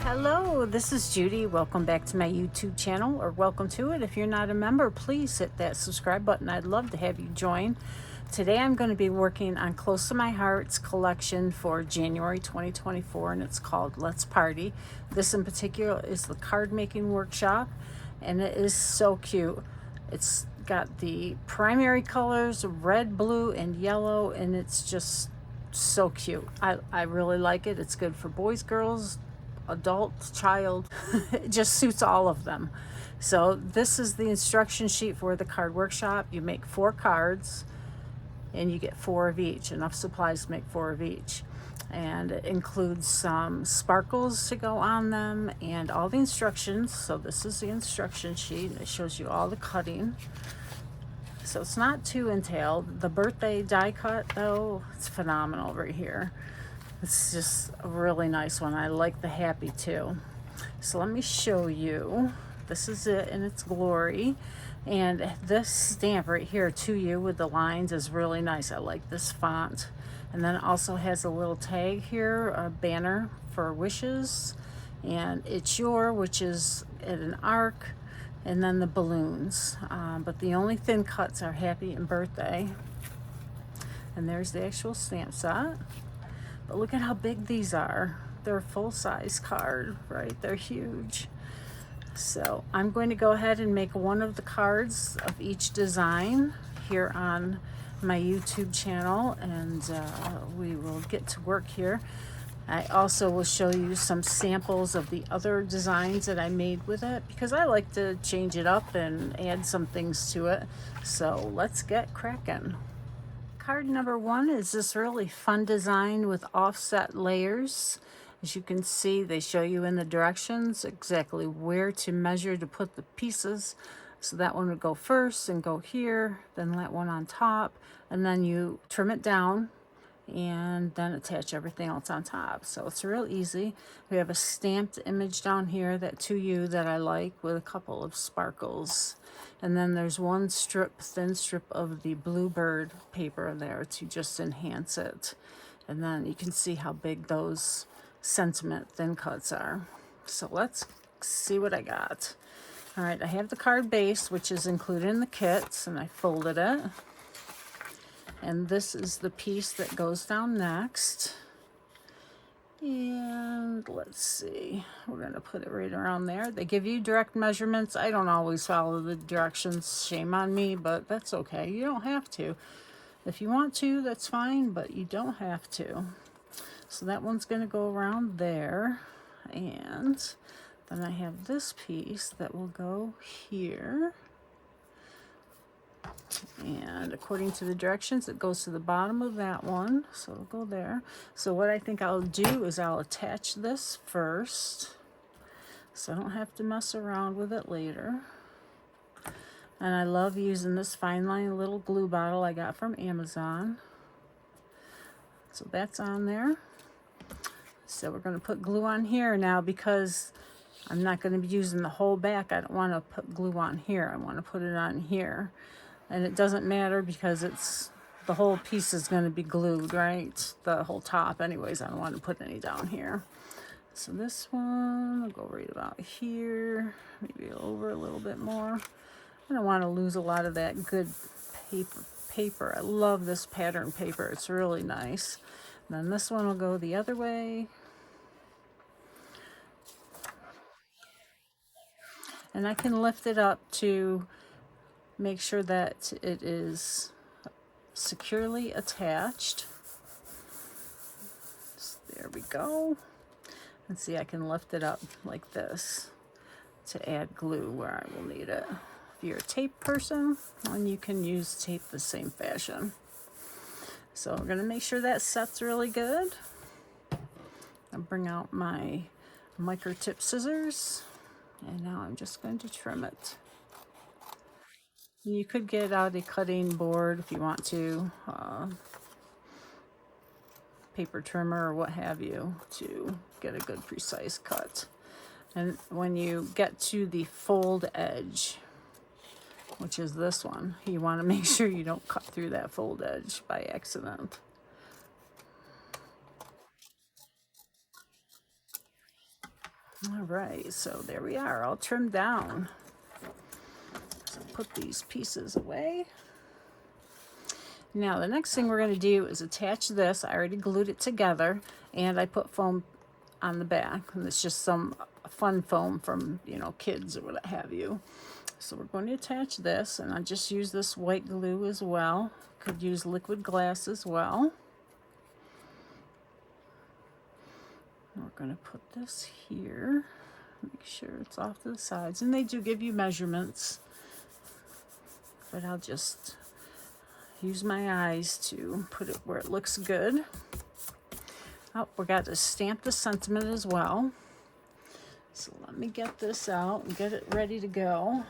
Hello, this is Judy. Welcome back to my YouTube channel, or welcome to it. If you're not a member, please hit that subscribe button. I'd love to have you join. Today I'm going to be working on Close to My Heart's collection for January 2024, and it's called Let's Party. This in particular is the card making workshop, and it is so cute. It's got the primary colors, red, blue, and yellow, and it's just so cute. I really like it. It's good for boys, girls, adult, child. It just suits all of them. So this is the instruction sheet for the card workshop. You make 4 cards and you get 4 of each. Enough supplies to make 4 of each. And it includes some sparkles to go on them and all the instructions. So this is the instruction sheet. It shows you all the cutting. So it's not too entailed. The birthday die cut though, it's phenomenal right here. It's just a really nice one. I like the happy too. So let me show you. This is it in its glory. And this stamp right here to you with the lines is really nice. I like this font. And then it also has a little tag here, a banner for wishes. And it's your, which is at an arc. And then the balloons. But the only thin cuts are happy and birthday. And there's the actual stamp set. But look at how big these are. They're a full-size card, right? They're huge. So I'm going to go ahead and make one of the cards of each design here on my YouTube channel, and we will get to work here. I also will show you some samples of the other designs that I made with it, because I like to change it up and add some things to it. So let's get cracking. Card number 1 is this really fun design with offset layers. As you can see, they show you in the directions exactly where to measure to put the pieces. So that one would go first and go here, then that one on top, and then you trim it down and then attach everything else on top. So it's real easy. We have a stamped image down here, that to you, that I like, with a couple of sparkles. And then there's one strip, thin strip of the bluebird paper there to just enhance it. And then you can see how big those sentiment thin cuts are. So let's see what I got. All right, I have the card base, which is included in the kits, and I folded it. And this is the piece that goes down next. And let's see, we're going to put it right around there. They give you direct measurements. I don't always follow the directions. Shame on me, but that's okay. You don't have to. If you want to, that's fine, but you don't have to. So that one's going to go around there. And then I have this piece that will go here. And according to the directions, it goes to the bottom of that one, so it'll go there. So what I think I'll do is I'll attach this first, so I don't have to mess around with it later. And I love using this fine line little glue bottle I got from Amazon. So that's on there. So we're going to put glue on here now, because I'm not going to be using the whole back. I don't want to put glue on here. I want to put it on here. And it doesn't matter, because it's the whole piece is going to be glued, right? The whole top. Anyways, I don't want to put any down here. So this one will go right about here, maybe over a little bit more. I don't want to lose a lot of that good paper. I love this pattern paper. It's really nice. And then this one will go the other way. And I can lift it up to make sure that it is securely attached. So there we go. And see, I can lift it up like this to add glue where I will need it. If you're a tape person, then you can use tape the same fashion. So I'm going to make sure that sets really good. I'll bring out my micro tip scissors, and now I'm just going to trim it. You could get out a cutting board if you want to, paper trimmer or what have you, to get a good precise cut. And when you get to the fold edge, which is this one, you want to make sure you don't cut through that fold edge by accident. All right, so there we are, all trimmed down. So put these pieces away. Now the next thing we're going to do is attach this. I already glued it together, and I put foam on the back, and it's just some fun foam from, you know, kids or what have you. So we're going to attach this, and I just use this white glue as well. Could use liquid glass as well. We're going to put this here. Make sure it's off to the sides, and they do give you measurements, but I'll just use my eyes to put it where it looks good. Oh, we got to stamp the sentiment as well. So let me get this out and get it ready to go.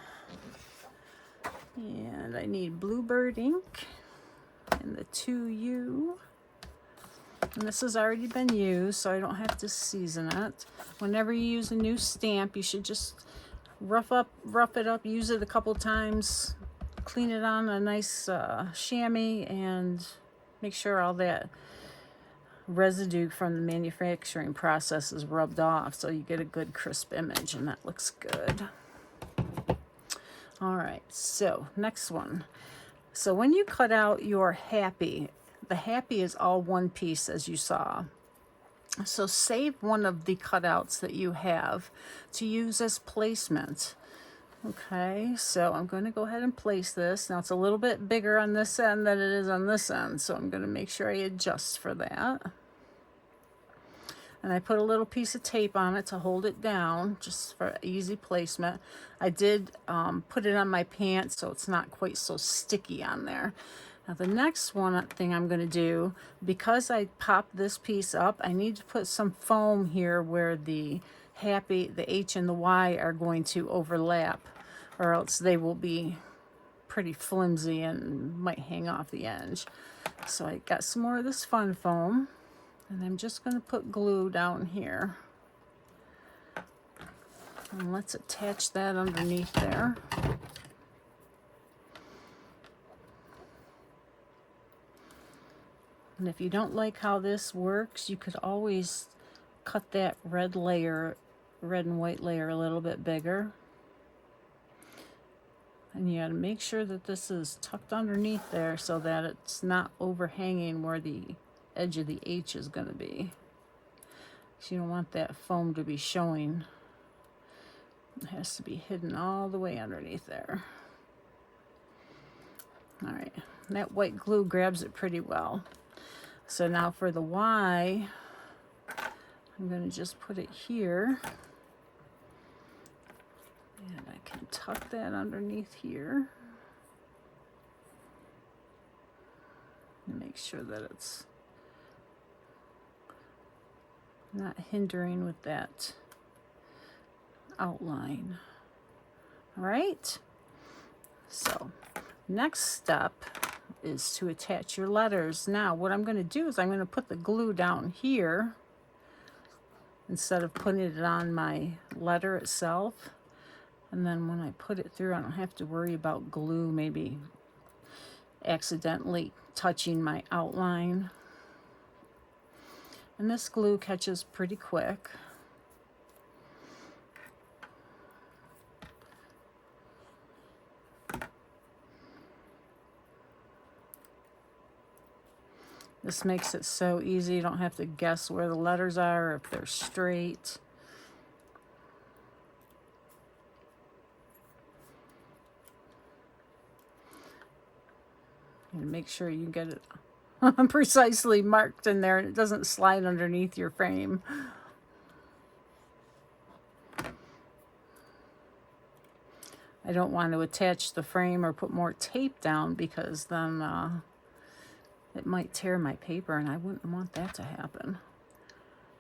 And I need Bluebird ink and the 2U. And this has already been used, so I don't have to season it. Whenever you use a new stamp, you should just rough it up, use it a couple times, clean it on a nice chamois, and make sure all that residue from the manufacturing process is rubbed off so you get a good crisp image, and that looks good. All right, so next one. So when you cut out your happy, the happy is all one piece, as you saw. So save one of the cutouts that you have to use as placement. Okay, so I'm going to go ahead and place this. Now it's a little bit bigger on this end than it is on this end, so I'm going to make sure I adjust for that. And I put a little piece of tape on it to hold it down, just for easy placement. I did put it on my pants so it's not quite so sticky on there. Now the next thing I'm going to do, because I popped this piece up, I need to put some foam here where the happy, the H and the Y are going to overlap, or else they will be pretty flimsy and might hang off the edge. So I got some more of this fun foam, and I'm just going to put glue down here. And let's attach that underneath there. And if you don't like how this works, you could always cut that red and white layer a little bit bigger. And you got to make sure that this is tucked underneath there so that it's not overhanging where the edge of the H is going to be. So you don't want that foam to be showing. It has to be hidden all the way underneath there. All right, that white glue grabs it pretty well. So now for the Y, I'm going to just put it here. And I can tuck that underneath here. And make sure that it's not hindering with that outline. All right. So next step is to attach your letters. Now what I'm going to do is I'm going to put the glue down here instead of putting it on my letter itself. And then when I put it through, I don't have to worry about glue maybe accidentally touching my outline. And this glue catches pretty quick. This makes it so easy. You don't have to guess where the letters are or if they're straight. And make sure you get it precisely marked in there and it doesn't slide underneath your frame. I don't want to attach the frame or put more tape down because then it might tear my paper, and I wouldn't want that to happen.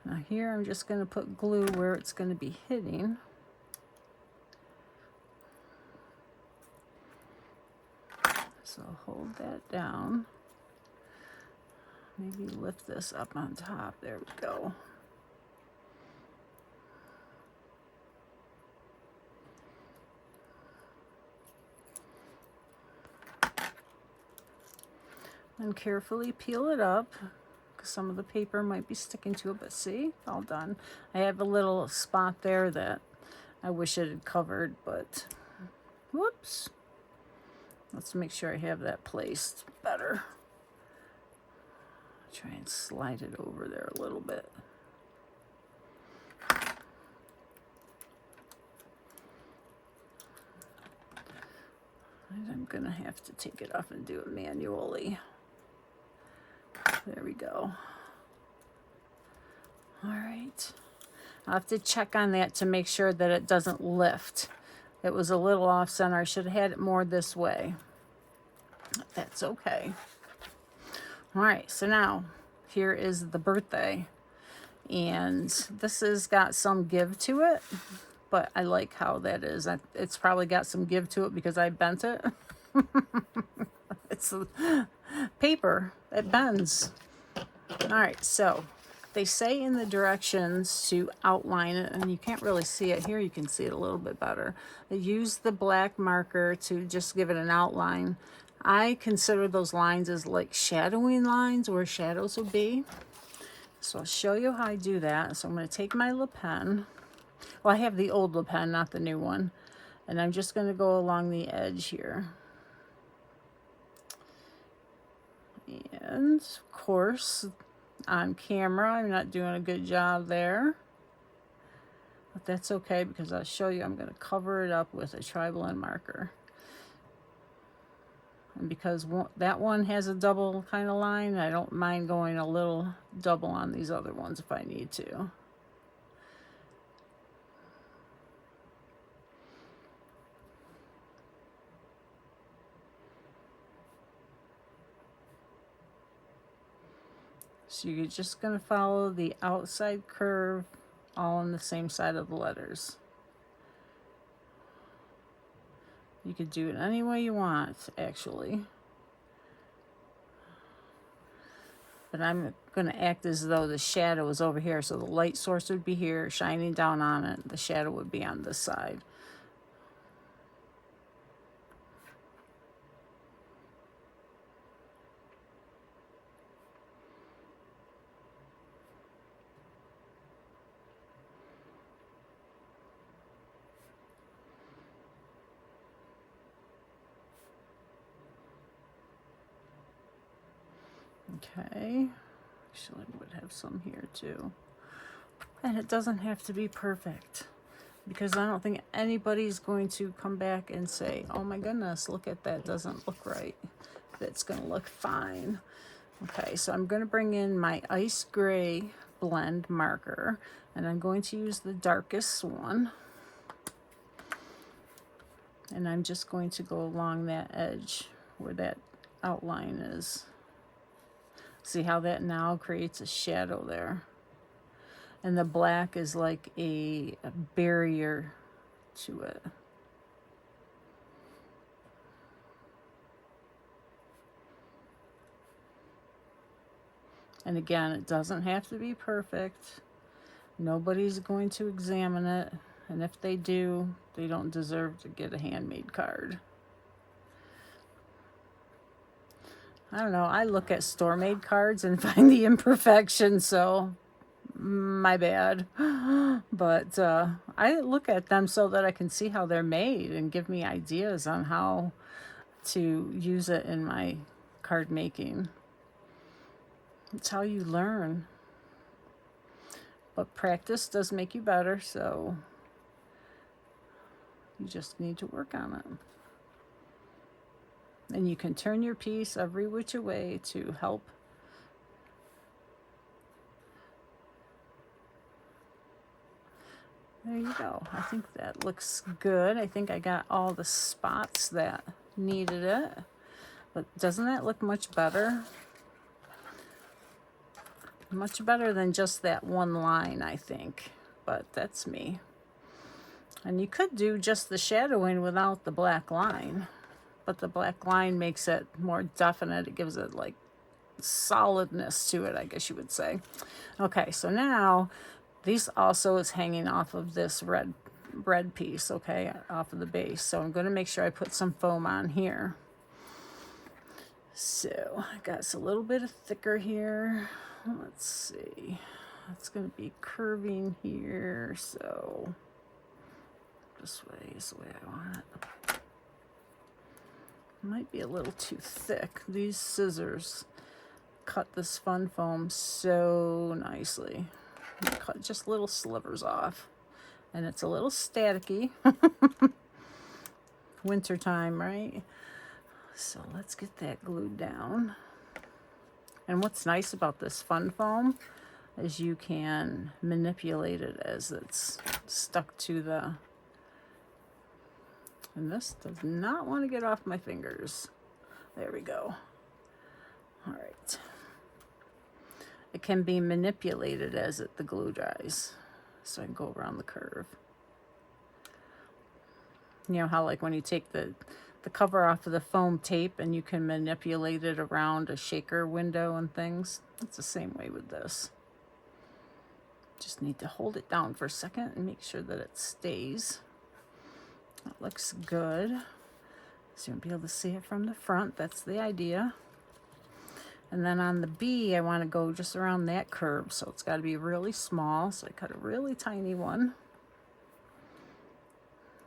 Now here I'm just going to put glue where it's going to be hitting. So hold that down. Maybe lift this up on top. There we go. And carefully peel it up because some of the paper might be sticking to it, but see, all done. I have a little spot there that I wish it had covered, but whoops. Let's make sure I have that placed better. Try and slide it over there a little bit. And I'm gonna have to take it off and do it manually. There we go. All right. I'll have to check on that to make sure that it doesn't lift. It was a little off center. I should have had it more this way. That's okay. All right, so now here is the birthday. And this has got some give to it, but I like how that is. It's probably got some give to it because I bent it. It's paper, it bends. All right, so they say in the directions to outline it, and you can't really see it here. You can see it a little bit better. They use the black marker to just give it an outline. I consider those lines as like shadowing lines where shadows would be. So I'll show you how I do that. So I'm going to take my Le Pen. Well, I have the old Le Pen, not the new one. And I'm just going to go along the edge here. And of course, on camera, I'm not doing a good job there. But that's okay because I'll show you I'm going to cover it up with a tri-blend marker. And because that one has a double kind of line, I don't mind going a little double on these other ones if I need to. So you're just going to follow the outside curve all on the same side of the letters. You could do it any way you want, actually. But I'm going to act as though the shadow is over here. So the light source would be here, shining down on it. The shadow would be on this side. Okay, actually I would have some here too. And it doesn't have to be perfect because I don't think anybody's going to come back and say, oh my goodness, look at that, doesn't look right. That's going to look fine. Okay, so I'm going to bring in my ice gray blend marker and I'm going to use the darkest one. And I'm just going to go along that edge where that outline is. See how that now creates a shadow there. And the black is like a barrier to it. And again, it doesn't have to be perfect. Nobody's going to examine it. And if they do, they don't deserve to get a handmade card. I don't know, I look at store-made cards and find the imperfections, so my bad. But I look at them so that I can see how they're made and give me ideas on how to use it in my card making. It's how you learn. But practice does make you better, so you just need to work on it. And you can turn your piece every which way to help there you go. I think that looks good. I think I got all the spots that needed it. But doesn't that look much better? Much better than just that one line, I think. But that's me. And you could do just the shadowing without the black line. But the black line makes it more definite. It gives it like solidness to it, I guess you would say. Okay, so now these also is hanging off of this red piece, okay, off of the base. So I'm going to make sure I put some foam on here. So I got a little bit of thicker here. let's see, it's going to be curving here, so this way is the way I want it. Might be a little too thick. These scissors cut this fun foam so nicely. Cut just little slivers off, and it's a little staticky. Winter time, right? So let's get that glued down. And what's nice about this fun foam is you can manipulate it as it's stuck to the, and this does not want to get off my fingers. There we go. All right. It can be manipulated as the glue dries. So I can go around the curve. You know how like when you take the cover off of the foam tape and you can manipulate it around a shaker window and things? It's the same way with this. Just need to hold it down for a second and make sure that it stays. That looks good. So you'll be able to see it from the front. That's the idea. And then on the B, I want to go just around that curve. So it's got to be really small. So I cut a really tiny one.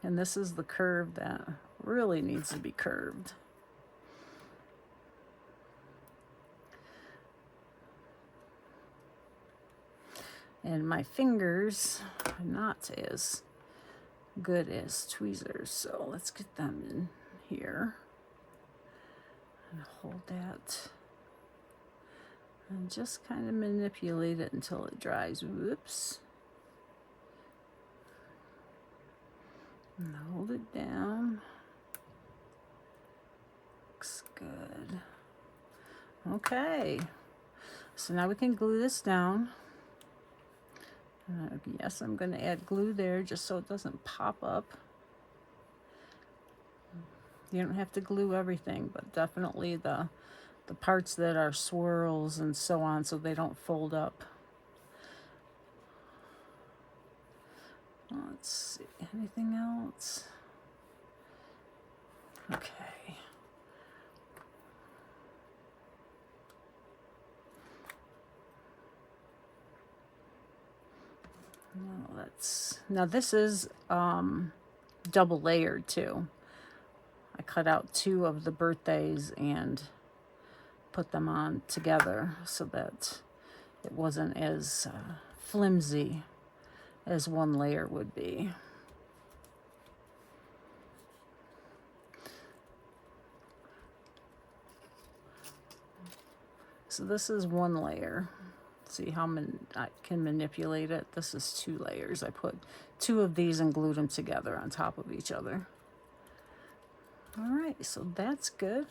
And this is the curve that really needs to be curved. And my fingers are not as good as tweezers, so let's get them in here and hold that and just kind of manipulate it until it dries. Whoops. And hold it down. Looks good. Okay, so now we can glue this down. Yes, I'm going to add glue there just so it doesn't pop up. You don't have to glue everything, but definitely the parts that are swirls and so on, so they don't fold up. Let's see, anything else? Okay. Now this is double layered too. I cut out 2 of the birthdays and put them on together so that it wasn't as flimsy as one layer would be. So this is 1 layer. See how I can manipulate it? This is 2 layers. I put 2 of these and glued them together on top of each other. All right, so that's good.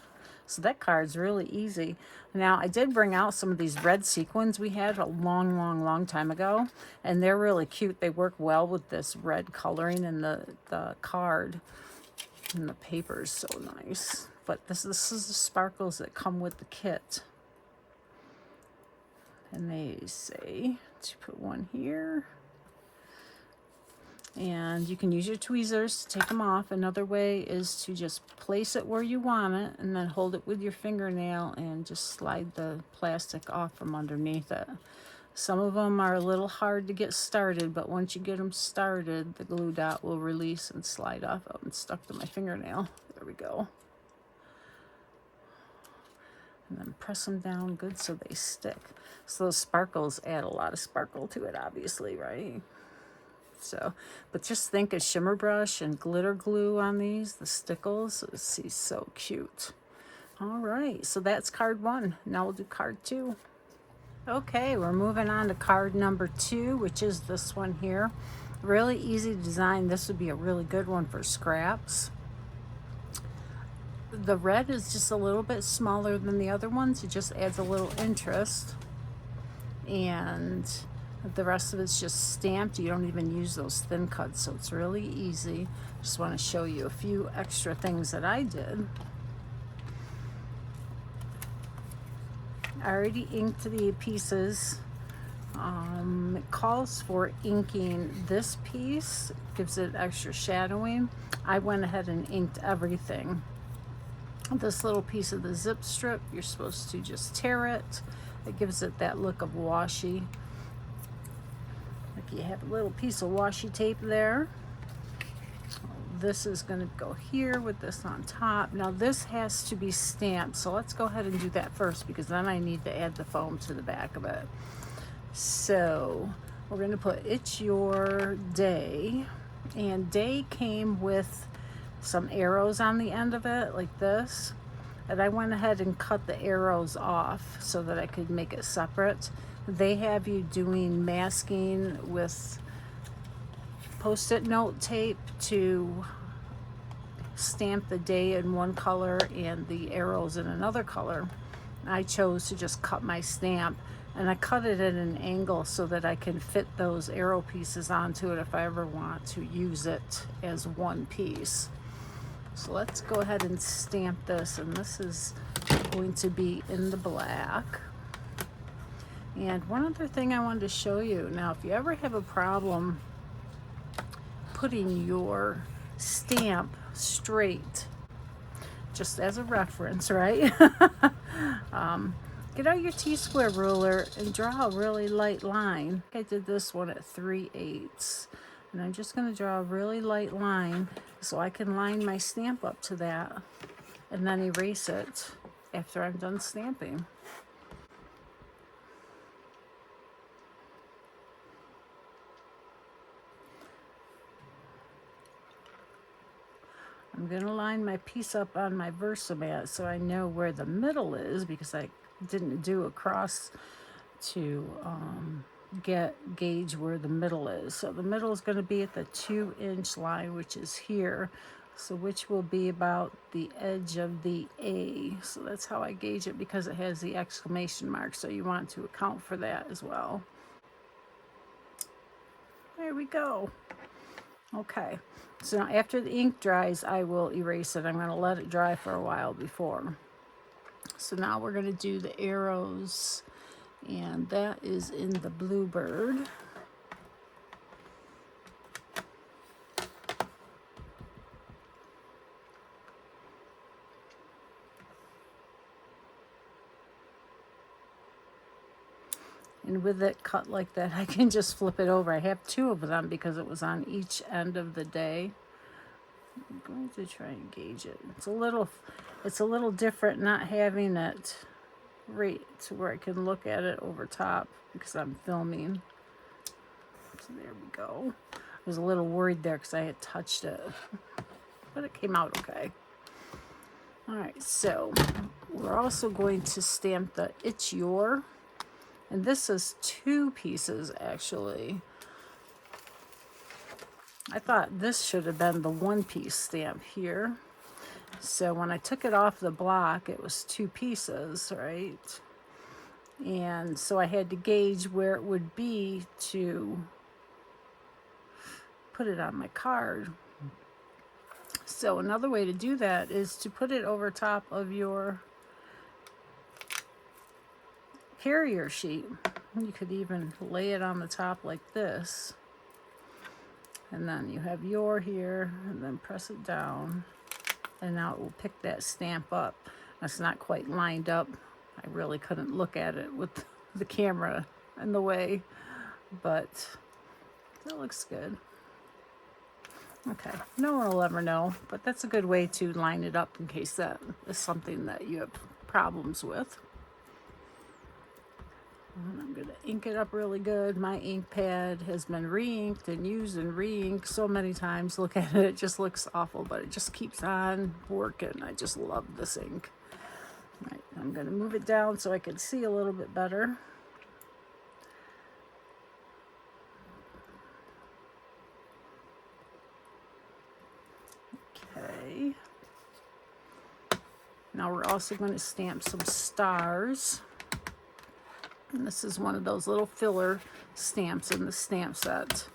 So that card's really easy. Now, I did bring out some of these red sequins we had a long time ago, and they're really cute. They work well with this red coloring in the card, and the paper's so nice. But this is the sparkles that come with the kit. And they say to put 1 here. And you can use your tweezers to take them off. Another way is to just place it where you want it and then hold it with your fingernail and just slide the plastic off from underneath it. Some of them are a little hard to get started, but once you get them started, the glue dot will release and slide off. Oh, and stuck to my fingernail. There we go. And then press them down good so they stick. So those sparkles add a lot of sparkle to it, obviously, right? So, but just think of shimmer brush and glitter glue on these, the stickles. It's so cute. All right, so that's card 1. Now we'll do card 2. Okay, we're moving on to card number 2, which is this one here. Really easy to design. This would be a really good one for scraps. The red is just a little bit smaller than the other ones. It just adds a little interest. And the rest of it's just stamped. You don't even use those thin cuts, so it's really easy. Just want to show you a few extra things that I did. I already inked the pieces. It calls for inking this piece. It gives it extra shadowing. I went ahead and inked everything. This little piece of the zip strip, you're supposed to just tear it It gives it that look of washi. Like you have a little piece of washi tape there. This is going to go here with this on top. Now this has to be stamped, so let's go ahead and do that first, because then I need to add the foam to the back of it. So we're going to put "It's Your Day," and "day" came with some arrows on the end of it like this, and I went ahead and cut the arrows off so that I could make it separate. They have you doing masking with Post-it note tape to stamp the day in one color and the arrows in another color. I chose to just cut my stamp, and I cut it at an angle so that I can fit those arrow pieces onto it if I ever want to use it as one piece. So let's go ahead and stamp this, and this is going to be in the black. And one other thing I wanted to show you. Now, if you ever have a problem putting your stamp straight, just as a reference, right? Get out your T-square ruler and draw a really light line. I did this one at 3/8, and I'm just going to draw a really light line so I can line my stamp up to that and then erase it after I'm done stamping. I'm going to line my piece up on my Versamat so I know where the middle is, because I didn't do a cross to gauge where the middle is. So the middle is going to be at the 2-inch line, which is here, so which will be about the edge of the A. So that's how I gauge it, because it has the exclamation mark, so you want to account for that as well. There we go. Okay, so now after the ink dries, I will erase it. I'm going to let it dry for a while before. So now we're going to do the arrows, and that is in the Bluebird. And with it cut like that, I can just flip it over. I have 2 of them because it was on each end of the day. I'm going to try and gauge it. It's a little different not having it right to where I can look at it over top, because I'm filming. So there we go. I was a little worried there because I had touched it, but it came out okay. All right, so we're also going to stamp the "It's Your," and this is 2 pieces actually. I thought this should have been the 1-piece stamp here. So when I took it off the block, it was 2 pieces, right? And so I had to gauge where it would be to put it on my card. So another way to do that is to put it over top of your carrier sheet. You could even lay it on the top like this. And then you have "your" here, and then press it down, and now it will pick that stamp up. That's not quite lined up. I really couldn't look at it with the camera in the way, but that looks good. Okay, no one will ever know, but that's a good way to line it up in case that is something that you have problems with. And I'm going to ink it up really good. My ink pad has been re-inked and used and re-inked so many times. Look at it, it just looks awful, but it just keeps on working. I just love this ink. All right, I'm going to move it down so I can see a little bit better. Okay. Now we're also going to stamp some stars. And this is one of those little filler stamps in the stamp set.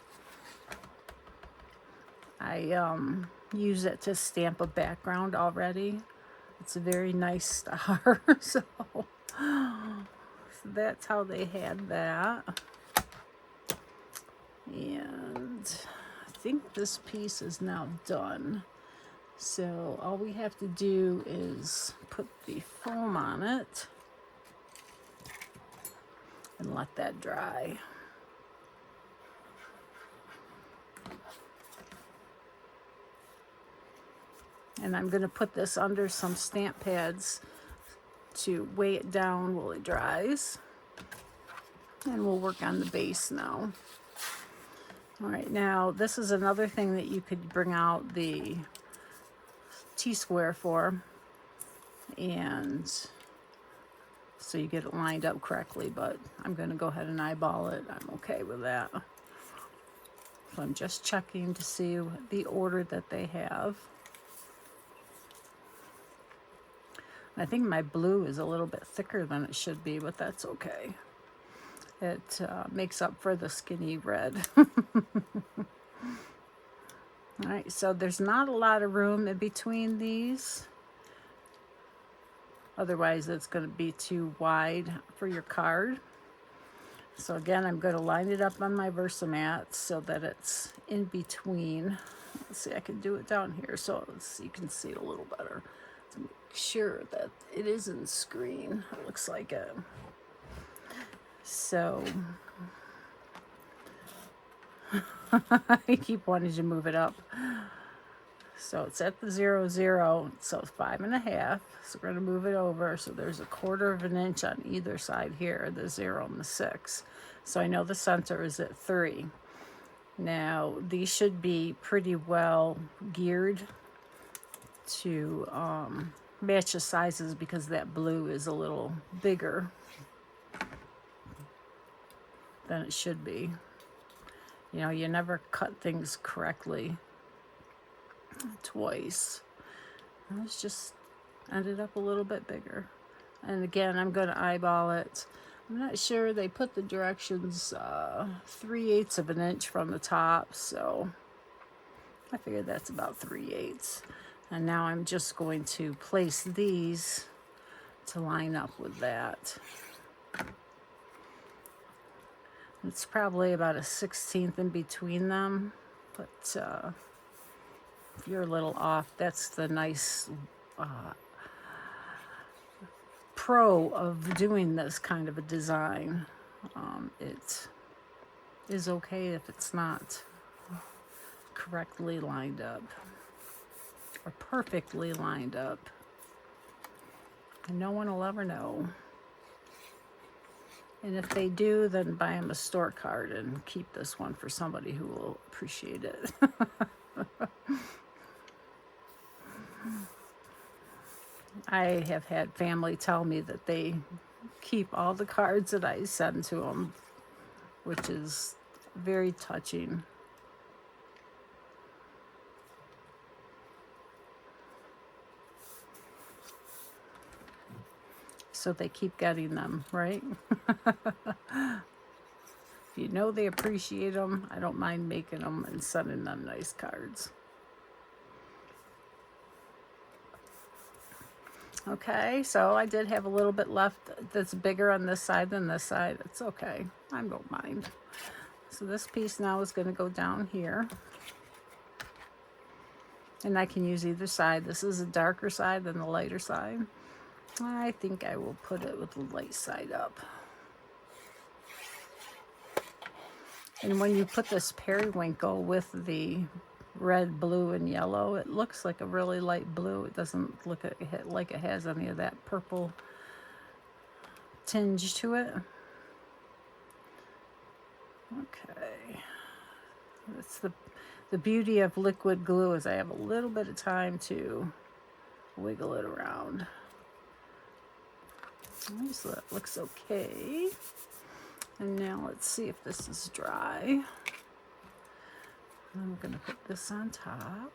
I use it to stamp a background already. It's a very nice star. So that's how they had that. And I think this piece is now done. So all we have to do is put the foam on it. and let that dry. And I'm going to put this under some stamp pads to weigh it down while it dries. And we'll work on the base now. All right, now this is another thing that you could bring out the T-square for, and so you get it lined up correctly, but I'm going to go ahead and eyeball it. I'm okay with that. So I'm just checking to see the order that they have. I think my blue is a little bit thicker than it should be, but that's okay. It makes up for the skinny red. All right, so there's not a lot of room in between these. Otherwise, it's going to be too wide for your card. So again, I'm going to line it up on my Versamat so that it's in between. Let's see, I can do it down here so you can see it a little better. To make sure that it is in screen. It looks like it. So I keep wanting to move it up. So it's at the 0, 0, so it's 5.5. So we're going to move it over. So there's a 1/4 of an inch on either side here, the 0 and the 6. So I know the center is at 3. Now these should be pretty well geared to match the sizes because that blue is a little bigger than it should be. You know, you never cut things correctly twice. It's just ended up a little bit bigger. And again, I'm going to eyeball it. I'm not sure. They put the directions 3/8 of an inch from the top, so I figured that's about 3/8. And now I'm just going to place these to line up with that. It's probably about a 1/16 in between them, but if you're a little off, that's the nice pro of doing this kind of a design. It is okay if it's not correctly lined up or perfectly lined up. And no one will ever know. And if they do, then buy them a store card and keep this one for somebody who will appreciate it. I have had family tell me that they keep all the cards that I send to them, which is very touching. So they keep getting them, right? If you know they appreciate them, I don't mind making them and sending them nice cards. Okay, so I did have a little bit left that's bigger on this side than this side. It's okay. I don't mind. So this piece now is going to go down here. And I can use either side. This is a darker side than the lighter side. I think I will put it with the light side up. And when you put this periwinkle with the red, blue, and yellow, it looks like a really light blue. It doesn't look like it has any of that purple tinge to it. Okay. That's the beauty of liquid glue, is I have a little bit of time to wiggle it around. So that looks okay. And now let's see if this is dry. I'm going to put this on top.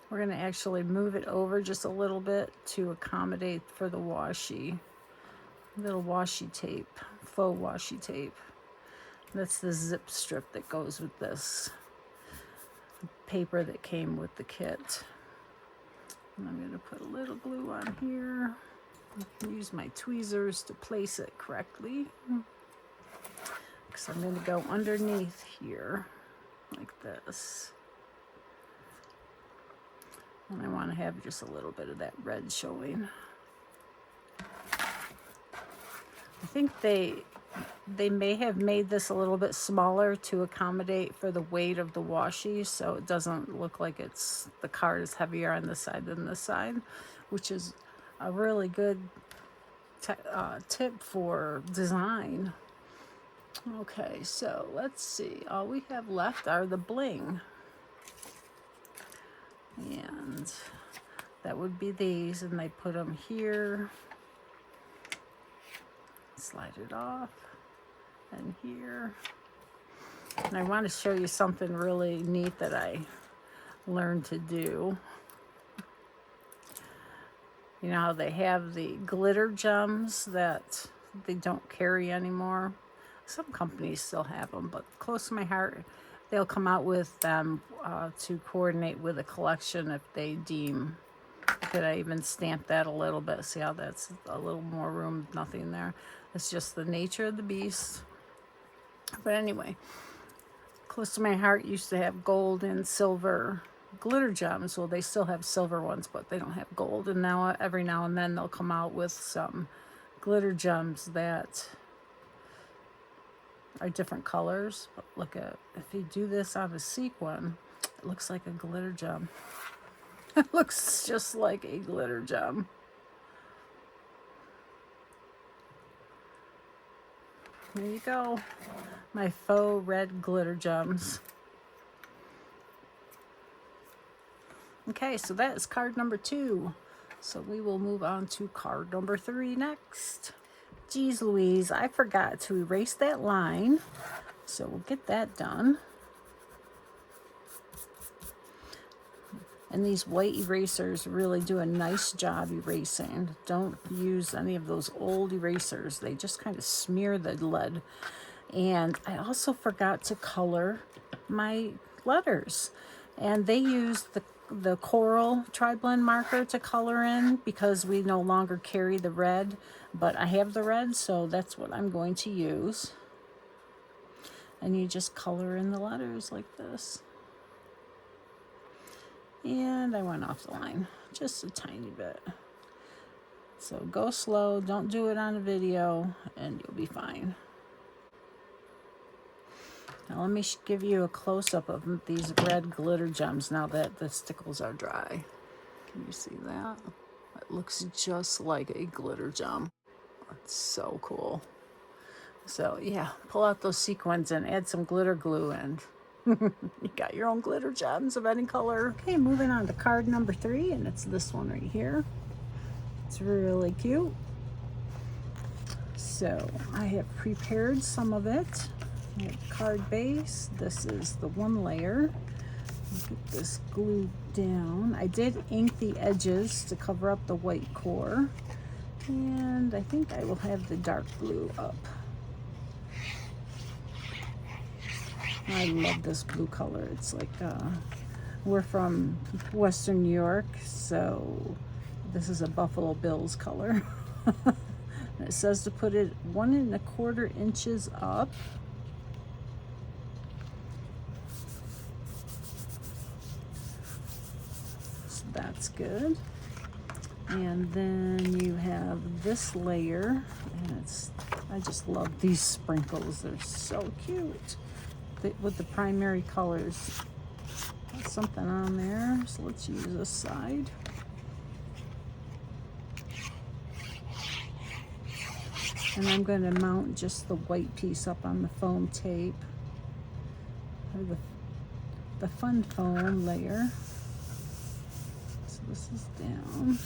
We're going to actually move it over just a little bit to accommodate for the washi, little washi tape, faux washi tape. That's the zip strip that goes with this paper that came with the kit. And I'm going to put a little glue on here. I can use my tweezers to place it correctly. Because I'm going to go underneath here like this. And I want to have just a little bit of that red showing. I think they may have made this a little bit smaller to accommodate for the weight of the washi, so it doesn't look like the card is heavier on this side than this side, which is a really good tip for design. Okay, so let's see. All we have left are the bling. And that would be these, and they put them here. Slide it off. And here. And I want to show you something really neat that I learned to do. You know how they have the glitter gems that they don't carry anymore? Some companies still have them, but close to my heart, they'll come out with them to coordinate with a collection if they deem. Could I even stamp that a little bit? See how that's a little more room, nothing there. It's just the nature of the beast. But anyway, close to my heart used to have gold and silver glitter gems. Well, they still have silver ones, but they don't have gold. And now, every now and then, they'll come out with some glitter gems that are different colors. But look at, if you do this on a sequin, it looks like a glitter gem. It looks just like a glitter gem. There you go. My faux red glitter gems. Okay, so that is card number 2. So we will move on to card number 3 next. Geez Louise, I forgot to erase that line. So we'll get that done. And these white erasers really do a nice job erasing. Don't use any of those old erasers. They just kind of smear the lead. And I also forgot to color my letters. And they use the coral tri-blend marker to color in because we no longer carry the red. But I have the red, so that's what I'm going to use. And you just color in the letters like this. And I went off the line just a tiny bit. So go slow, don't do it on a video, and you'll be fine. Now let me give you a close-up of these red glitter gems now that the stickles are dry. Can you see that? It looks just like a glitter gem. It's so cool. So yeah, pull out those sequins and add some glitter glue and you got your own glitter gems of any color. Okay, moving on to card number 3, and it's this one right here. It's really cute. So I have prepared some of it. I have card base. This is the 1 layer. Get this glued down. I did ink the edges to cover up the white core. And I think I will have the dark blue up. I love this blue color. It's like, we're from Western New York, so this is a Buffalo Bills color. It says to put it 1 1/4 inches up. So that's good. And then you have this layer, and I just love these sprinkles. They're so cute. With the primary colors. Got something on there, so let's use this side. And I'm going to mount just the white piece up on the foam tape, or the fun foam layer. So this is down.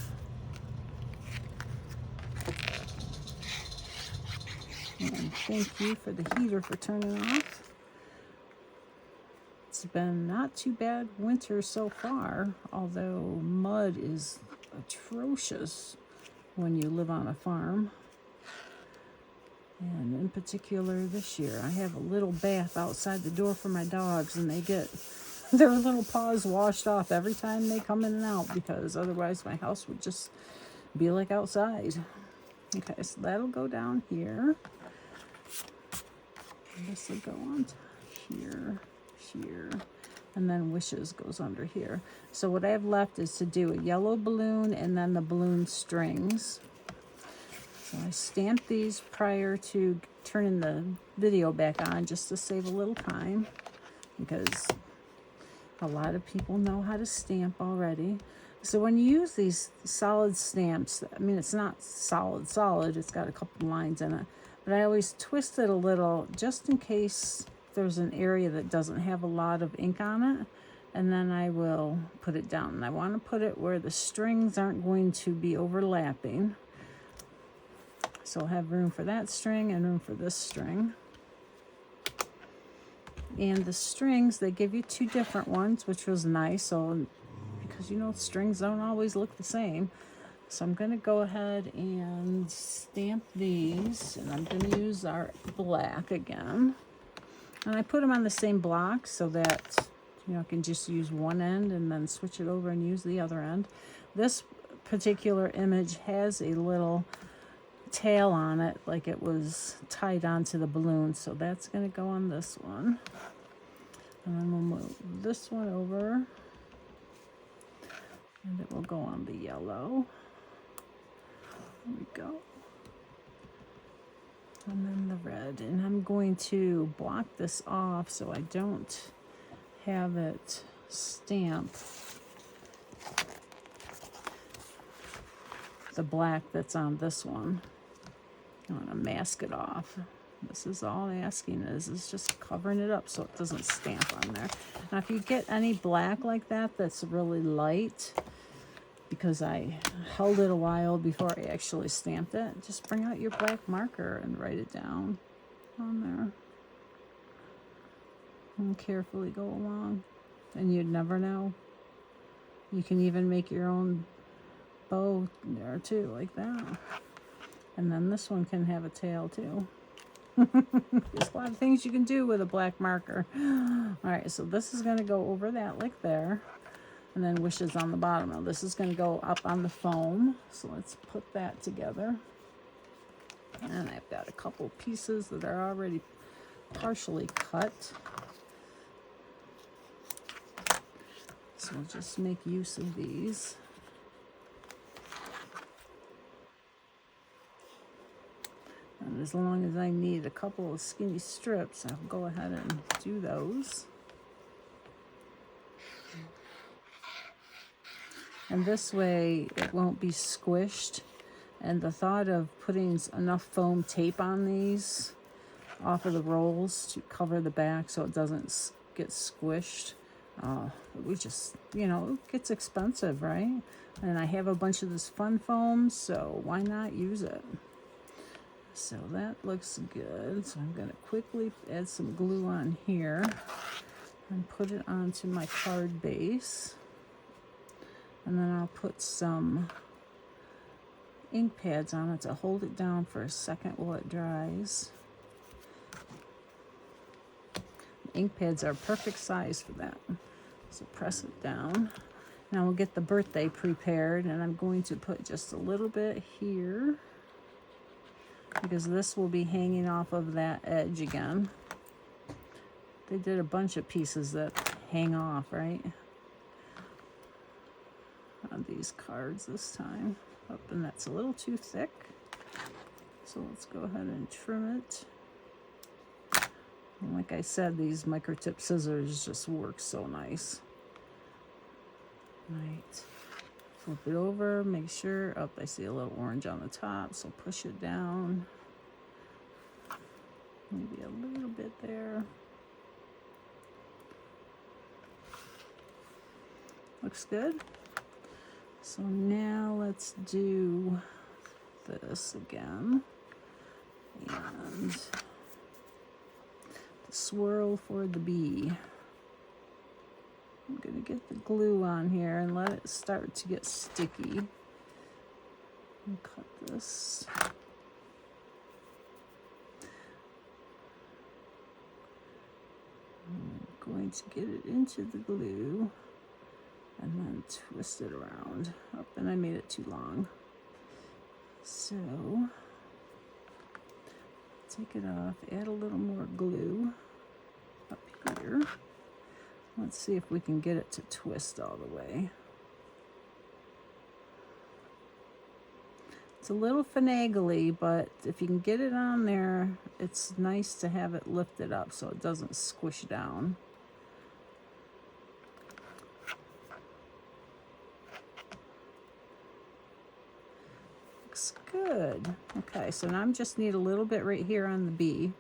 And thank you for the heater for turning off. It's been not too bad winter so far, although mud is atrocious when you live on a farm. And in particular this year, I have a little bath outside the door for my dogs, and they get their little paws washed off every time they come in and out, because otherwise my house would just be like outside. Okay, so that'll go down here. This will go on here, here. and then Wishes goes under here. So what I have left is to do a yellow balloon and then the balloon strings. So I stamped these prior to turning the video back on just to save a little time, because a lot of people know how to stamp already. So when you use these solid stamps, I mean, it's not solid, it's got a couple lines in it, but I always twist it a little just in case there's an area that doesn't have a lot of ink on it, and then I will put it down. And I want to put it where the strings aren't going to be overlapping. So I'll have room for that string and room for this string. And the strings, they give you two different ones, which was nice. So, because you know, strings don't always look the same. So I'm going to go ahead and stamp these. And I'm going to use our black again. And I put them on the same block so that, you know, I can just use one end and then switch it over and use the other end. This particular image has a little tail on it, like it was tied onto the balloon, so that's going to go on this one. And then we'll move this one over, and it will go on the yellow. There we go. And then the red, and I'm going to block this off so I don't have it stamp the black that's on this one. I want to mask it off. This is all masking is just covering it up so it doesn't stamp on there. Now if you get any black like that that's really light, because I held it a while before I actually stamped it, just bring out your black marker and write it down on there. And carefully go along. And you'd never know. You can even make your own bow there too, like that. And then this one can have a tail too. There's a lot of things you can do with a black marker. All right, so this is going to go over that like there. And then Wishes on the bottom. Now this is going to go up on the foam. So let's put that together. And I've got a couple pieces that are already partially cut. So we'll just make use of these. And as long as I need a couple of skinny strips, I'll go ahead and do those. And this way it won't be squished. And the thought of putting enough foam tape on these off of the rolls to cover the back so it doesn't get squished, we just, you know, it gets expensive, right? And I have a bunch of this fun foam, so why not use it? So that looks good. So I'm going to quickly add some glue on here and put it onto my card base. And then I'll put some ink pads on it to hold it down for a second while it dries. Ink pads are perfect size for that. So press it down. Now we'll get the birthday prepared, and I'm going to put just a little bit here, because this will be hanging off of that edge again. They did a bunch of pieces that hang off, right? On these cards this time. Oh, and that's a little too thick. So let's go ahead and trim it. And like I said, these microtip scissors just work so nice. Right. Flip it over, make sure, oh, I see a little orange on the top, so push it down. Maybe a little bit there. Looks good. So now let's do this again. And the swirl for the bee. I'm going to get the glue on here and let it start to get sticky. And cut this. I'm going to get it into the glue and then twist it around. Oh, and I made it too long. So take it off, add a little more glue up here. Let's see if we can get it to twist all the way. It's a little finagly, but if you can get it on there, it's nice to have it lifted up so it doesn't squish down. Looks good. Okay, so now I just need a little bit right here on the B.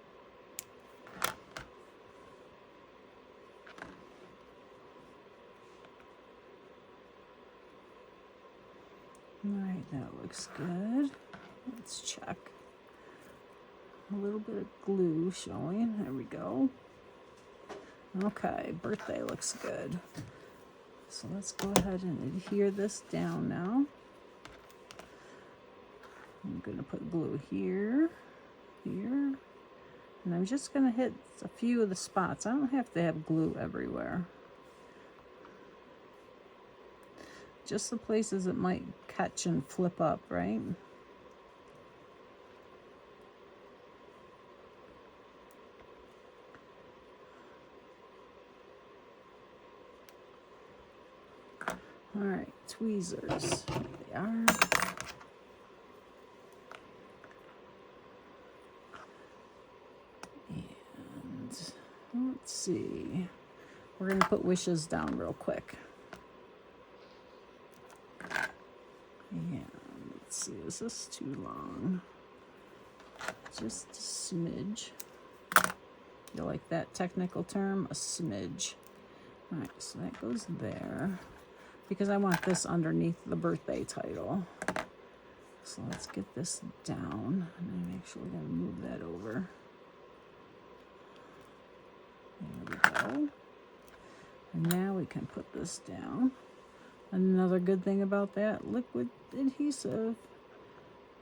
All right, that looks good. Let's check. A little bit of glue showing. There we go. Okay, birthday looks good. So let's go ahead and adhere this down now. I'm going to put glue here, here, and I'm just going to hit a few of the spots. I don't have to have glue everywhere. Just the places it might catch and flip up, right? All right, tweezers. Here they are. And let's see. We're going to put wishes down real quick. And let's see, is this too long? Just a smidge. You like that technical term? A smidge. All right, so that goes there. Because I want this underneath the birthday title. So let's get this down. And I'm actually going to move that over. There we go. And now we can put this down. Another good thing about that, liquid adhesive.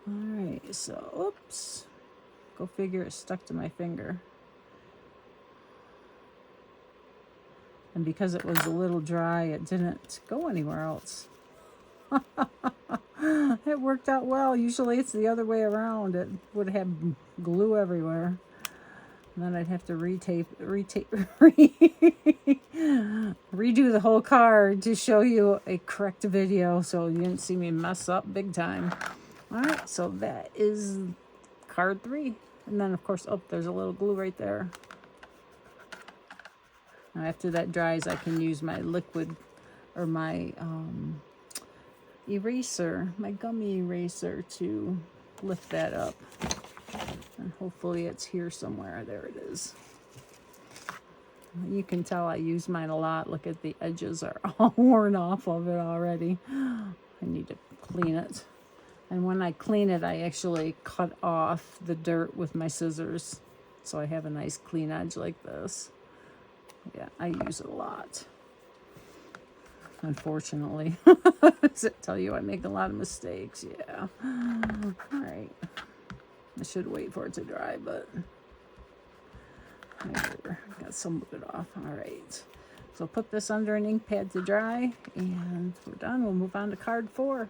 All right, so, oops. Go figure, it stuck to my finger. And because it was a little dry, it didn't go anywhere else. It worked out well. Usually it's the other way around. It would have glue everywhere. And then I'd have to redo the whole card to show you a correct video so you didn't see me mess up big time. All right, so that is card 3. And then, of course, oh, there's a little glue right there. Now, after that dries, I can use my liquid or my eraser, my gummy eraser to lift that up. And hopefully it's here somewhere. There it is. You can tell I use mine a lot. Look at the edges are all worn off of it already. I need to clean it. And when I clean it, I actually cut off the dirt with my scissors. So I have a nice clean edge like this. Yeah, I use it a lot. Unfortunately. Does it tell you I make a lot of mistakes? Yeah. All right. I should wait for it to dry, but I got some of it off. All right. So put this under an ink pad to dry, and we're done. We'll move on to card 4.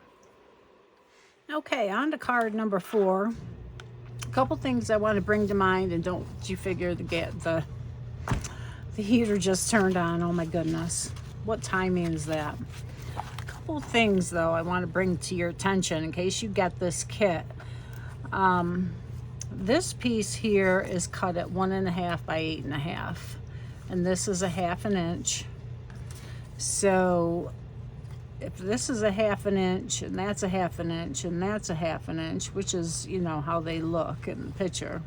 Okay, on to card number 4. A couple things I want to bring to mind, and don't you figure the heater just turned on. Oh my goodness. What timing is that? A couple things though I want to bring to your attention in case you get this kit. This piece here is cut at 1.5 by 8.5, and this is a 1/2 inch. So if this is a 1/2 inch, and that's a 1/2 inch, and that's a 1/2 inch, which is, you know, how they look in the picture,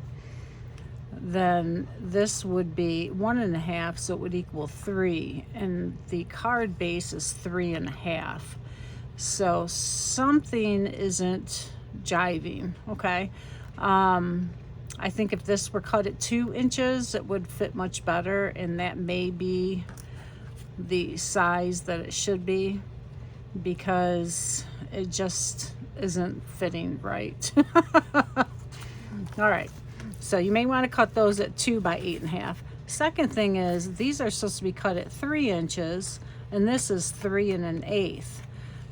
then this would be 1.5, so it would equal 3, and the card base is 3.5. So something isn't jiving, okay? I think if this were cut at 2 inches, it would fit much better, and that may be the size that it should be, because it just isn't fitting right. All right, so you may want to cut those at 2 by 8.5. Second thing is, these are supposed to be cut at 3 inches, and this is 3 1/8.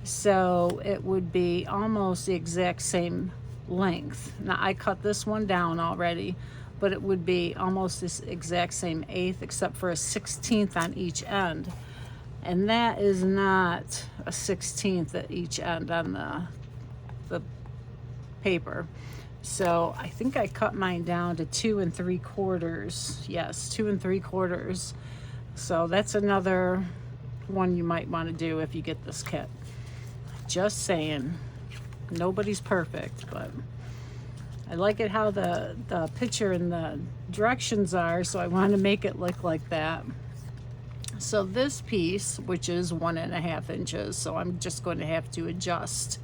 So it would be almost the exact same length. Now I cut this one down already. but it would be almost this exact same eighth except for a 16th on each end. And that is not a 16th at each end on the paper. So I think I cut mine down to 2 3/4. Yes, 2 3/4. So that's another one you might want to do if you get this kit. Just saying, nobody's perfect, but I like it how the picture and the directions are, so I want to make it look like that. So this piece, which is 1.5 inches, so I'm just going to have to adjust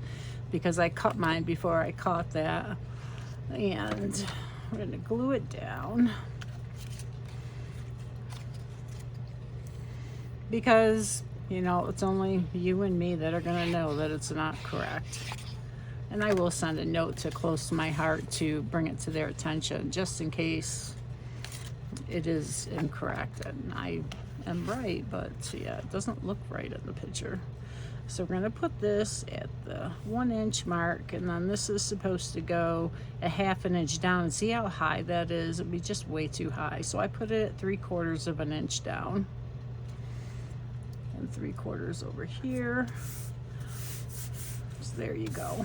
because I cut mine before I caught that. And we're going to glue it down because, you know, it's only you and me that are going to know that it's not correct. And I will send a note to Close to My Heart to bring it to their attention just in case it is incorrect and I am right, but yeah, it doesn't look right in the picture. So we're going to put this at the 1 inch mark, and then this is supposed to go a 1/2 inch down. And see how high that is? It'd be just way too high. So I put it at 3/4 of an inch down. And 3/4 over here. So there you go.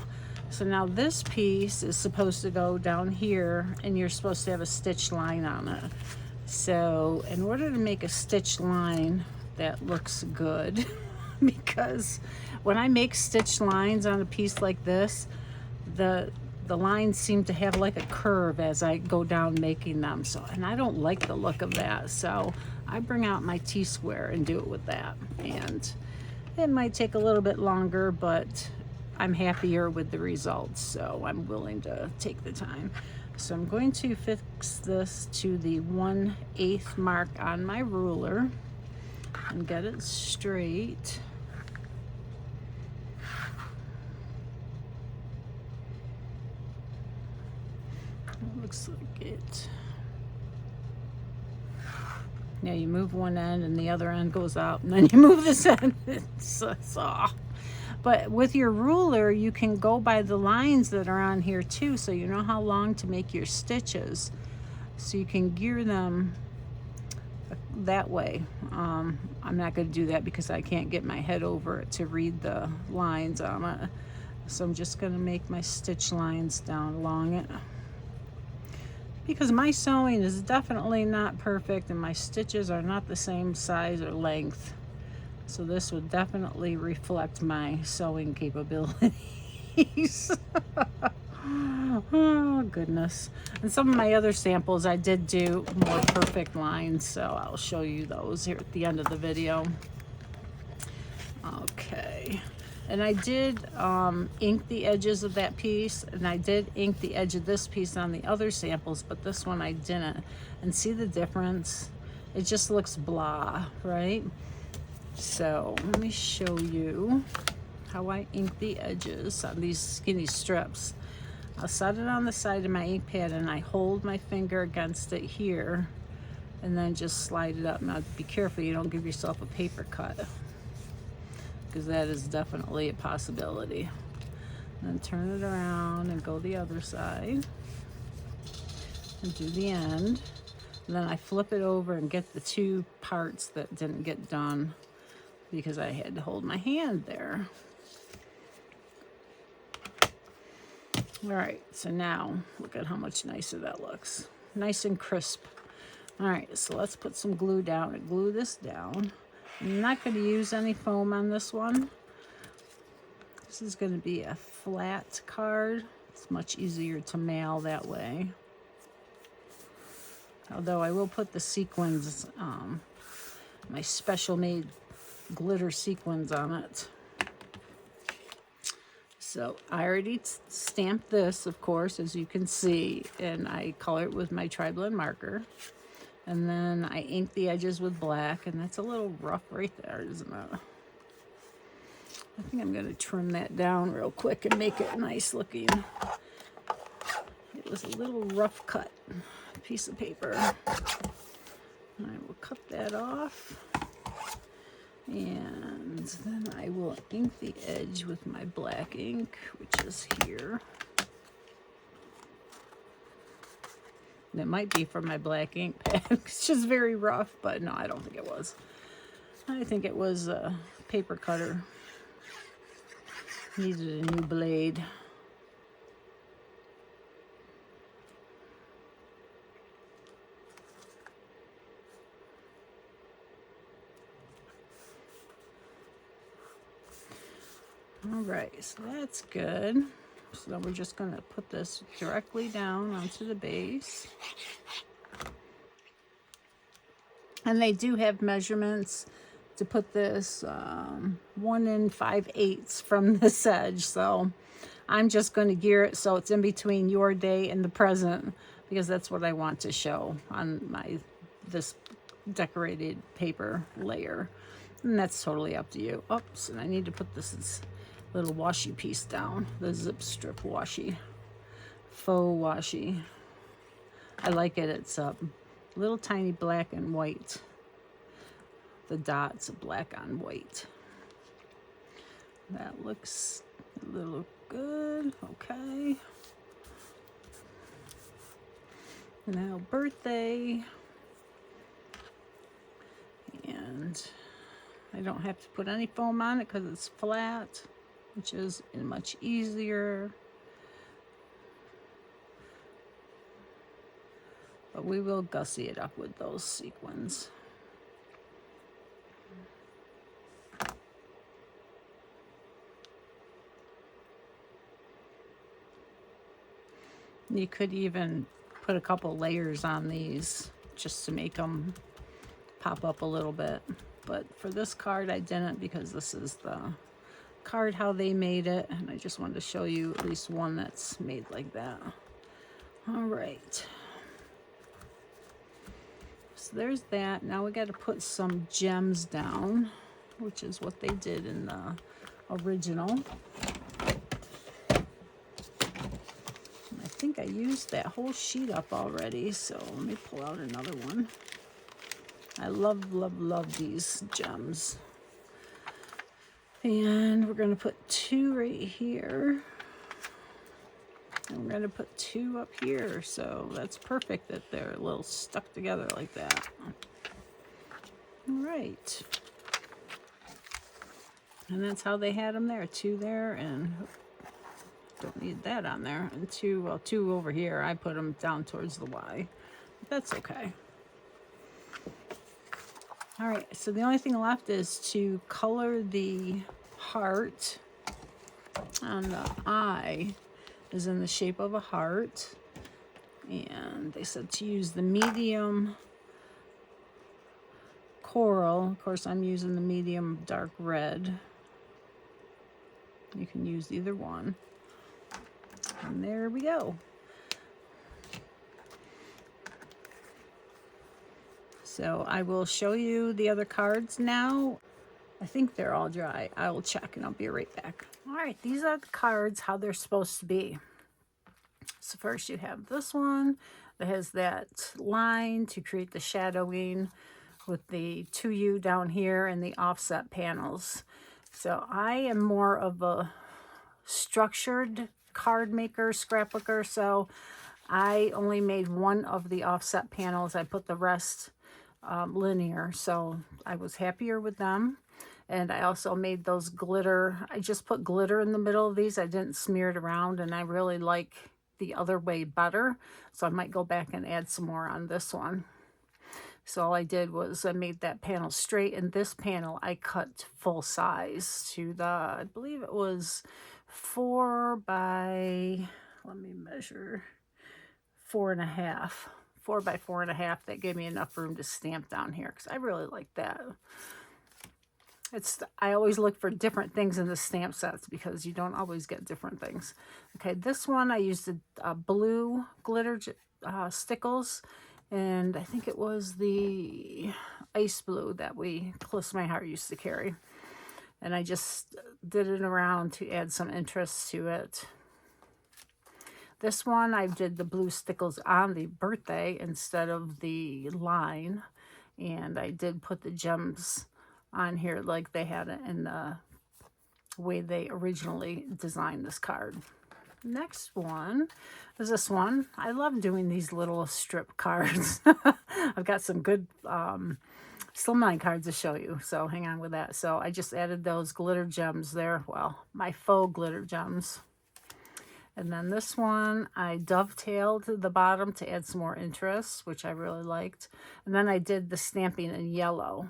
So now this piece is supposed to go down here, and you're supposed to have a stitch line on it. So in order to make a stitch line that looks good, because when I make stitch lines on a piece like this, the lines seem to have like a curve as I go down making them. So, and I don't like the look of that. So I bring out my T-square and do it with that. And it might take a little bit longer, but I'm happier with the results. So I'm willing to take the time. So I'm going to fix this to the 1/8 mark on my ruler and get it straight. Looks like it. Now you move one end and the other end goes out, and then you move this end. It's off. But with your ruler, you can go by the lines that are on here too, so you know how long to make your stitches. So you can gear them that way. I'm not going to do that because I can't get my head over it to read the lines on it. So I'm just going to make my stitch lines down along it. Because my sewing is definitely not perfect and my stitches are not the same size or length. So this would definitely reflect my sewing capabilities. Oh, goodness. And some of my other samples, I did do more perfect lines, so I'll show you those here at the end of the video. Okay. And I did ink the edges of that piece, and I did ink the edge of this piece on the other samples, but this one I didn't. And see the difference? It just looks blah, right? So let me show you how I ink the edges on these skinny strips. I'll set it on the side of my ink pad and I hold my finger against it here and then just slide it up. Now be careful you don't give yourself a paper cut, because that is definitely a possibility. Then turn it around and go the other side and do the end. And then I flip it over and get the two parts that didn't get done because I had to hold my hand there. All right, so now look at how much nicer that looks. Nice and crisp. All right, so let's put some glue down and glue this down. I'm not going to use any foam on this one. This is going to be a flat card. It's much easier to mail that way. Although I will put the sequins, my special made glitter sequins on it. So I already stamped this, of course, as you can see, and I color it with my tri-blend marker. And then I ink the edges with black, and that's a little rough right there, isn't it? I think I'm going to trim that down real quick and make it nice looking. It was a little rough cut piece of paper. I will cut that off. And then I will ink the edge with my black ink, which is here. It might be from my black ink pad. It's just very rough, but no, I don't think it was. I think it was a paper cutter. Needed a new blade. All right, so that's good. So we're just going to put this directly down onto the base. And they do have measurements to put this 1 5/8 from this edge. So I'm just going to gear it so it's in between your day and the present, because that's what I want to show on this decorated paper layer. And that's totally up to you. Oops, and I need to put this little washi piece down, the zip strip washi, faux washi. I like it. It's a little tiny black and white. The dots of black on white. That looks a little good. Okay. Now birthday. And I don't have to put any foam on it because it's flat, which is much easier. But we will gussy it up with those sequins. You could even put a couple layers on these just to make them pop up a little bit. But for this card, I didn't, because this is the card how they made it. And I just wanted to show you at least one that's made like that. All right. So there's that. Now we got to put some gems down, which is what they did in the original. I think I used that whole sheet up already, so let me pull out another one. I love, love, love these gems. And we're going to put 2 right here. And we're going to put 2 up here. So that's perfect that they're a little stuck together like that. All right. And that's how they had them there. 2 there, and don't need that on there. And 2, well, 2 over here. I put them down towards the Y. But that's okay. All right, so the only thing left is to color the heart on the eye. Is in the shape of a heart. And they said to use the medium coral. Of course, I'm using the medium dark red. You can use either one. And there we go. So I will show you the other cards now. I think they're all dry. I will check and I'll be right back. All right, these are the cards how they're supposed to be. So first you have this one that has that line to create the shadowing with the 2U down here and the offset panels. So I am more of a structured card maker, scrapbooker, so I only made one of the offset panels. I put the rest linear, so I was happier with them. And I also made those glitter. I just put glitter in the middle of these. I didn't smear it around, and I really like the other way better. So I might go back and add some more on this one. So all I did was I made that panel straight, and this panel I cut full size to the, I believe it was 4 by, let me measure, 4.5. 4 by 4.5. That gave me enough room to stamp down here because I really like that. I always look for different things in the stamp sets because you don't always get different things. Okay, this one I used a blue glitter stickles, and I think it was the ice blue that Close to My Heart used to carry. And I just did it around to add some interest to it. This one I did the blue stickles on the birthday instead of the line, and I did put the gems on here like they had it in the way they originally designed this card. Next one is this one. I love doing these little strip cards. I've got some good slimline cards to show you, so hang on with that. So I just added those glitter gems there. Well, my faux glitter gems. And then this one, I dovetailed the bottom to add some more interest, which I really liked. And then I did the stamping in yellow.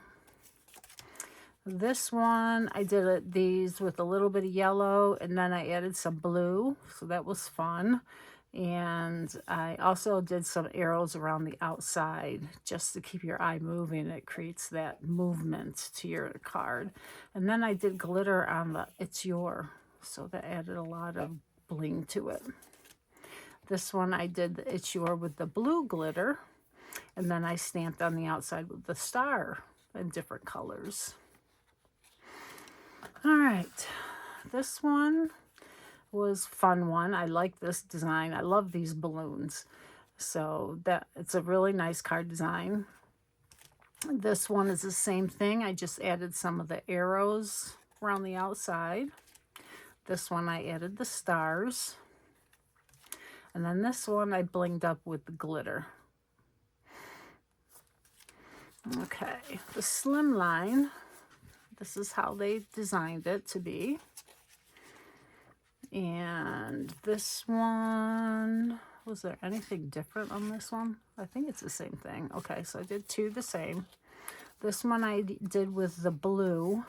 This one, I did these with a little bit of yellow, and then I added some blue, so that was fun. And I also did some arrows around the outside just to keep your eye moving. It creates that movement to your card. And then I did glitter on the It's Your, so that added a lot of bling to it. This one I did the It's Your with the blue glitter, and then I stamped on the outside with the star in different colors. All right, this one was fun one. I like this design. I love these balloons. So that it's a really nice card design. This one is the same thing. I just added some of the arrows around the outside. This one I added the stars. And then this one I blinged up with the glitter. Okay, the slimline. This is how they designed it to be. And this one, was there anything different on this one? I think it's the same thing. Okay, so I did two the same. This one I did with the blue,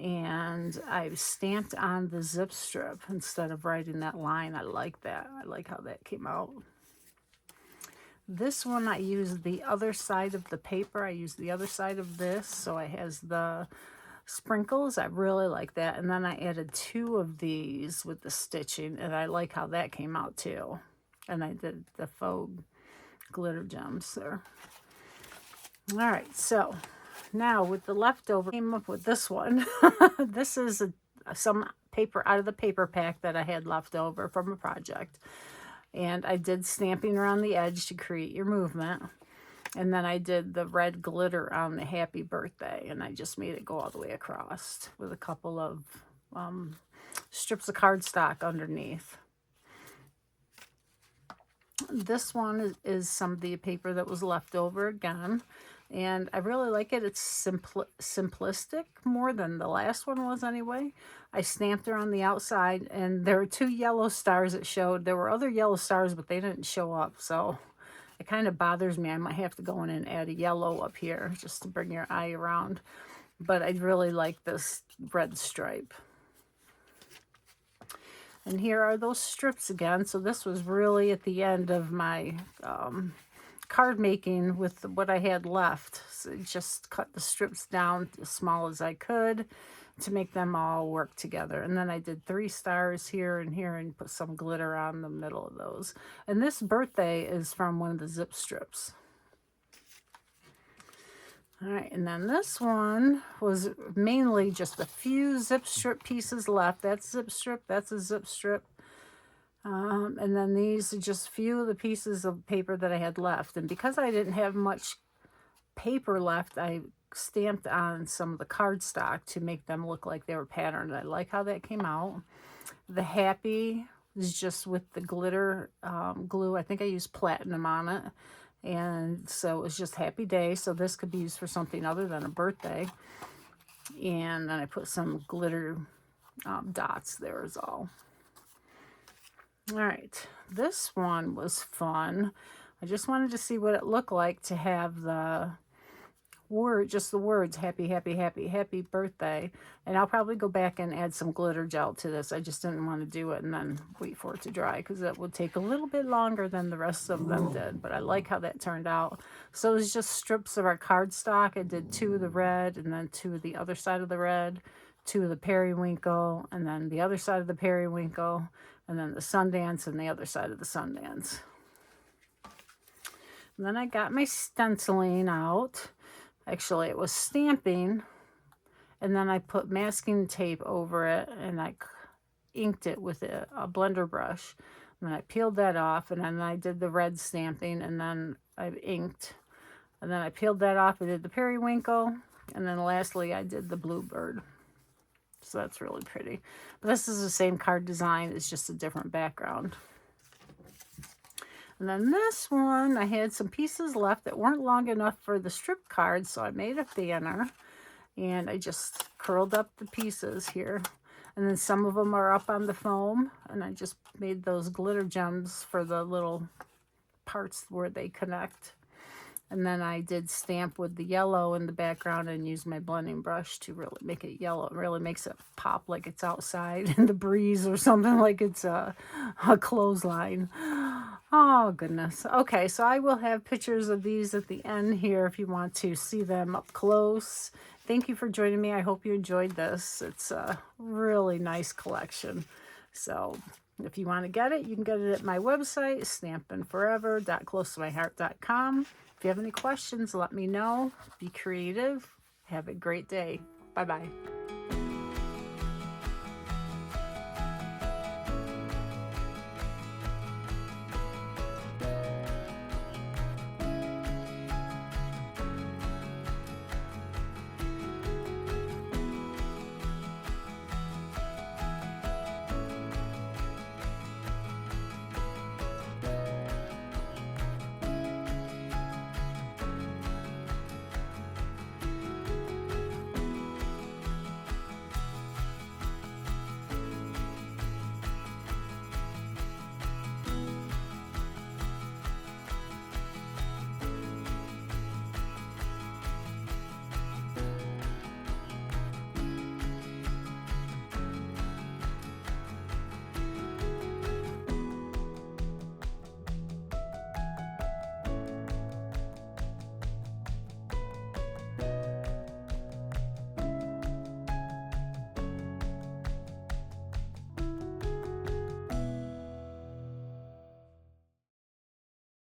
and I stamped on the zip strip instead of writing that line. I like that. I like how that came out. This one I used the other side of the paper. I used the other side of this, so it has the sprinkles. I really like that. And then I added two of these with the stitching, and I like how that came out too. And I did the faux glitter gems there. All right, so now with the leftover, I came up with this one. This is some paper out of the paper pack that I had left over from a project. And I did stamping around the edge to create your movement. And then I did the red glitter on the happy birthday, and I just made it go all the way across with a couple of strips of cardstock underneath. This one is some of the paper that was left over again, and I really like it. It's simplistic more than the last one was anyway. I stamped her on the outside, and there were two yellow stars that showed. There were other yellow stars, but they didn't show up, so it kind of bothers me. I might have to go in and add a yellow up here just to bring your eye around. But I really like this red stripe. And here are those strips again. So this was really at the end of my card making with what I had left. So just cut the strips down as small as I could to make them all work together. And then I did 3 stars here and here and put some glitter on the middle of those. And this birthday is from one of the zip strips. All right, and then this one was mainly just a few zip strip pieces left. That's zip strip, that's a zip strip. And then these are just a few of the pieces of paper that I had left. And because I didn't have much paper left, I stamped on some of the cardstock to make them look like they were patterned. I like how that came out. The happy is just with the glitter glue. I think I used platinum on it. And so it was just happy day. So this could be used for something other than a birthday. And then I put some glitter dots there is all. All right, this one was fun. I just wanted to see what it looked like to have the word, just the words, happy, happy, happy, happy birthday. And I'll probably go back and add some glitter gel to this. I just didn't want to do it and then wait for it to dry because that would take a little bit longer than the rest of them did. But I like how that turned out. So it was just strips of our cardstock. I did 2 of the red and then 2 of the other side of the red, 2 of the periwinkle, and then the other side of the periwinkle, and then the Sundance and the other side of the Sundance. And then I got my stenciling out. Actually, it was stamping, and then I put masking tape over it, and I inked it with a blender brush. And then I peeled that off, and then I did the red stamping, and then I inked. And then I peeled that off, I did the periwinkle, and then lastly I did the bluebird. So that's really pretty. But this is the same card design. It's just a different background. And then this one, I had some pieces left that weren't long enough for the strip card, so I made a banner. And I just curled up the pieces here. And then some of them are up on the foam. And I just made those glitter gems for the little parts where they connect. And then I did stamp with the yellow in the background and use my blending brush to really make it yellow. It really makes it pop like it's outside in the breeze or something, like it's a clothesline. Oh, goodness. Okay, so I will have pictures of these at the end here if you want to see them up close. Thank you for joining me. I hope you enjoyed this. It's a really nice collection. So if you want to get it, you can get it at my website, stampinforever.closetomyheart.com. If you have any questions, let me know. Be creative. Have a great day. Bye-bye.